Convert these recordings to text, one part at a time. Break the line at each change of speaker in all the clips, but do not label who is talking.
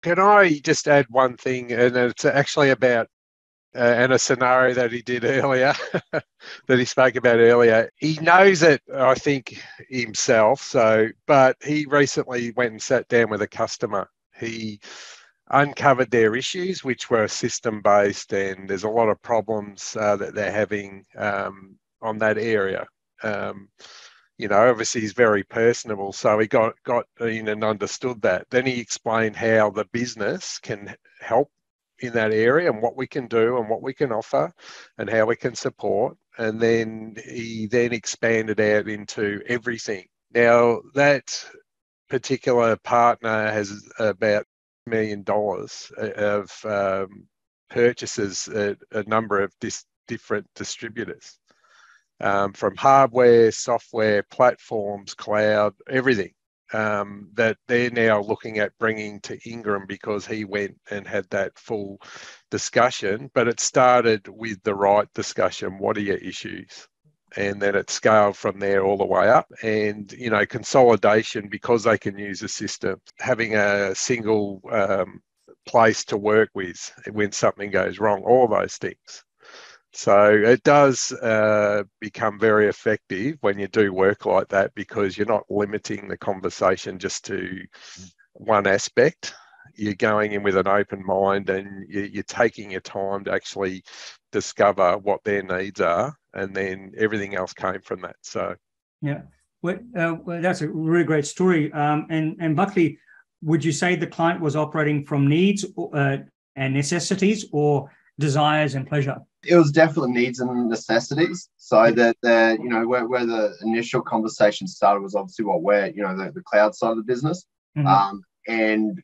Can I just add one thing? And it's actually about and a scenario that he did earlier, that he spoke about earlier. He knows it, I think, himself. But he recently went and sat down with a customer. He uncovered their issues, which were system-based, and there's a lot of problems that they're having on that area. Obviously he's very personable, so he got in and understood that. Then he explained how the business can help in that area and what we can do and what we can offer and how we can support. And then he expanded out into everything. Now, that particular partner has about $1 million of purchases at a number of different distributors, from hardware, software, platforms, cloud, everything. That they're now looking at bringing to Ingram because he went and had that full discussion. But it started with the right discussion. What are your issues? And then it scaled from there all the way up. And, consolidation, because they can use a system, having a single place to work with when something goes wrong, all those things. So it does become very effective when you do work like that, because you're not limiting the conversation just to one aspect. You're going in with an open mind, and you're taking your time to actually discover what their needs are, and then everything else came from that. So,
yeah, well, that's a really great story. And Buckley, would you say the client was operating from needs and necessities, or desires and pleasure?
It was definitely needs and necessities. So that where the initial conversation started was obviously the cloud side of the business. Mm-hmm. And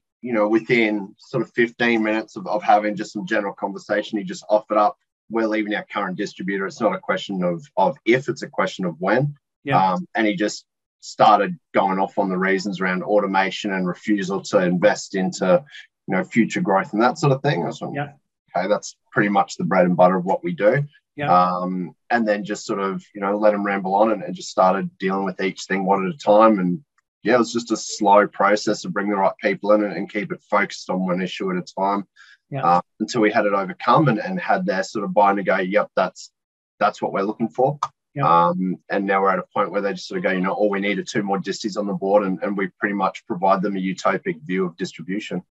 within sort of 15 minutes of having just some general conversation, he just offered up, we're leaving our current distributor. It's not a question of if, it's a question of when. Yeah. And he just started going off on the reasons around automation and refusal to invest into future growth and that sort of thing. Yeah. Okay, that's pretty much the bread and butter of what we do. Yeah. And then just sort of, let him ramble on and just started dealing with each thing one at a time. And yeah, it was just a slow process to bring the right people in and keep it focused on one issue at a time. Yeah. Until we had it overcome and had their sort of buy and go, yep, that's what we're looking for. Yeah. And now we're at a point where they just sort of go, all we need are 2 more disties on the board, and we pretty much provide them a utopic view of distribution.